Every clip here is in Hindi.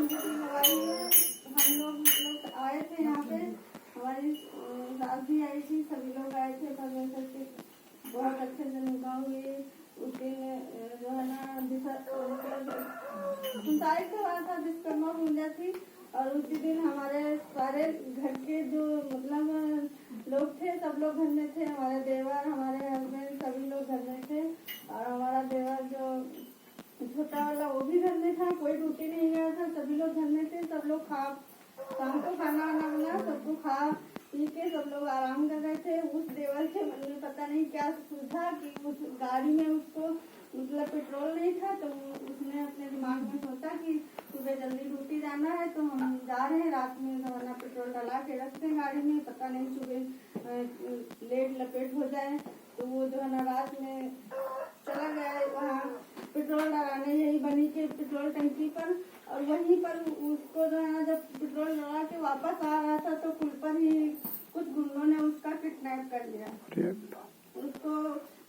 की गवाही में हम लोग आए थे यहाँ पे, हमारी सास भी आई थी, सभी लोग आए थे। परमेश्वर की बहुत अच्छे से निकाह हुई। उस दिन जो है ना 29 का हुआ था, विश्वकर्मा पूजा थी। और उसी दिन हमारे सारे घर के जो मतलब लोग थे, सब लोग घर में थे। हमारे देवर, हमारे हस्बैंड, सभी लोग घर में थे। और हमारा देवर जो छोटा वाला वो भी घर में था, कोई ड्यूटी नहीं गया था, सभी लोग घर में थे। सब लोग शाम को खाना वाना बना, सबको खा पी के सब लोग आराम कर रहे थे। उस देवर के मन में पता नहीं क्या सूझा कि उस गाड़ी में उसको मतलब पेट्रोल नहीं था, तो उसने अपने दिमाग में सोचा कि सुबह जल्दी ड्यूटी जाना है, तो हम जा रहे हैं, रात में वरना पेट्रोल डला के रखते हैं गाड़ी में, पता नहीं सुबह लेट लपेट हो जाए। तो वो जो है ना रात में चला गया वहाँ पेट्रोल डलाने, यही बनी के पेट्रोल टंकी पर। और वहीं पर उसको जो है ना जब पेट्रोल डला के वापस आ रहा था, तो पुल पर ही कुछ गुंडों ने उसका किडनैप कर लिया। उसको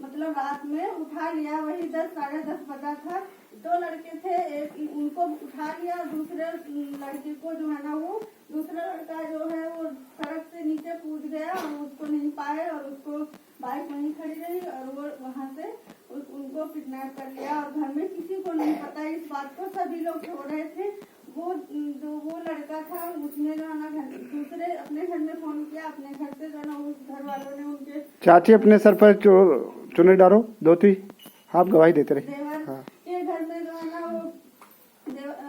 मतलब रात में उठा लिया, वही 10 साढ़े 10 बजा था। 2 लड़के थे, एक उनको उठा लिया, दूसरे लड़के को जो है ना वो दूसरा लड़का जो है वो सड़क से नीचे कूद गया और उसको नहीं पाए, और उसको बाइक वहीं खड़ी रही और वो वहाँ से उनको किडनैप कर लिया। और घर में किसी को नहीं पता इस बात को, सभी लोग सो रहे थे। वो जो वो लड़का था उसने जो है ना दूसरे अपने घर में फोन किया, अपने घर से जो है ना उस घर वालों ने उनके चाची अपने सर पर चुने डालो धोती, आप गवाही देते रहे। देवर के घर में जो है ना वो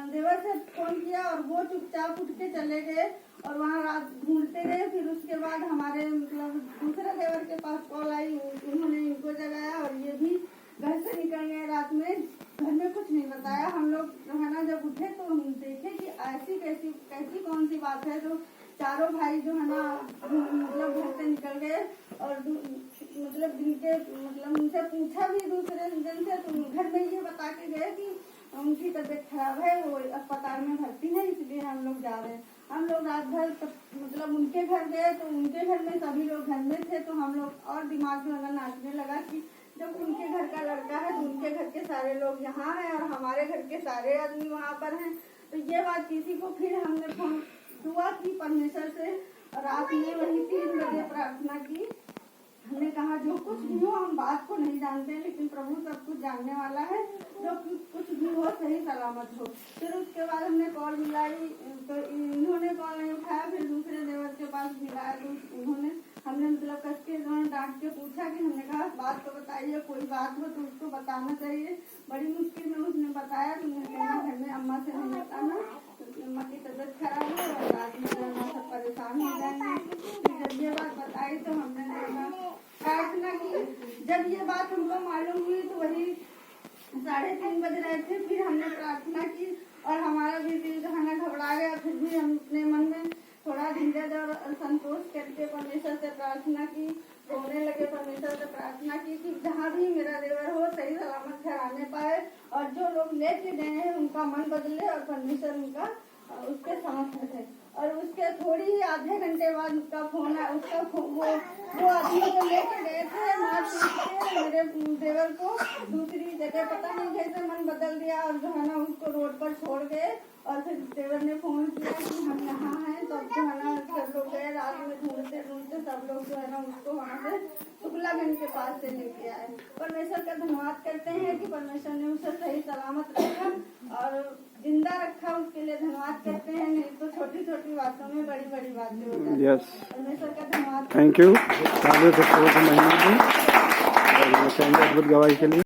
देवर से फोन किया और वो चुपचाप उठ के चले गए और वहाँ रात ढूंढते रहे। फिर उसके बाद हमारे मतलब दूसरे देवर के पास कॉल आई, उन्होंने इनको जगाया और ये भी घर से निकल गए रात में, घर में कुछ नहीं बताया। हम लोग जो है ना जब उठे तो हम देखे कि ऐसी कैसी कौन सी बात है। तो चारों भाई जो है ना मतलब घर से निकल गए और मतलब जिनके मतलब उनसे पूछा भी दूसरे दिन से, तो घर में ये बता के गए कि उनकी तबीयत खराब है, वो अस्पताल में भर्ती है, इसलिए हम लोग जा रहे हैं। हम लोग रात भर मतलब उनके घर गए, तो उनके घर में सभी लोग घर में थे। तो हम लोग और दिमाग में नाचने लगा कि जब उनके घर का लड़का है तो उनके घर के सारे लोग यहाँ हैं और हमारे घर के सारे आदमी वहाँ पर हैं। तो ये बात किसी को फिर हमने फोन दुआ की परमेश्वर से, रात में वही 3 बजे प्रार्थना की। हमने कहा जो कुछ भी हो, हम बात को नहीं जानते लेकिन प्रभु सब कुछ जानने वाला है, जो कुछ भी हो सही सलामत हो। फिर उसके बाद हमने कॉल मिलाई, तो इन्होंने कॉल नहीं उठाया। फिर दूसरे देवर के पास मिलाया, तो उन्होंने हमने मतलब कस के डांट के पूछा कि हमने कहा बात तो बताइए, कोई बात हो तो उसको बताना चाहिए। बड़ी मुश्किल में उसने बताया, तो मैंने कहा घर में अम्मा से नहीं बताना, अम्मा की तबीयत खराब है और रात में सब परेशान हो जाएंगे। फिर जब ये बात बताई तो हमने प्रार्थना की। जब ये बात हमको मालूम हुई तो वही 3:30 बज रहे थे। फिर हमने प्रार्थना की और हमारा भी दिल जो है ना घबरा गया। फिर भी हम अपने मन में थोड़ा धीरज और संतोष करके परमेश्वर से प्रार्थना की, रोने लगे। परमेश्वर से प्रार्थना की कि जहाँ भी मेरा देवर हो सही सलामत घर आने पाए, और जो लोग लेके गए हैं उनका मन बदले और परमेश्वर उनका उसके समक्ष है। और उसके थोड़ी ही आधे घंटे बाद उसका फोन आया। वो आदमी को लेके गए थे मार पीट के मेरे देवर को दूसरी जगह, पता नहीं कैसे मन बदल दिया और जो है ना उसको रोड पर छोड़ गए। और फिर देवर ने फोन किया कि हम यहाँ हैं, तब जो है ना सब लोग गए, रात में ढूंढते ढूंढते सब लोग जो है ना उसको वहाँ से शुक्लागंज के पास से लेके आए। परमेश्वर का धन्यवाद करते हैं कि परमेश्वर ने उसे सही सलामत रखा और जिंदा रखा, उसके लिए धन्यवाद करते हैं। नहीं तो छोटी छोटी बातों में बड़ी बड़ी बातें हो जाती हैं। परमेश्वर का धन्यवाद। थैंक यू अद्भुत गवाही के लिए।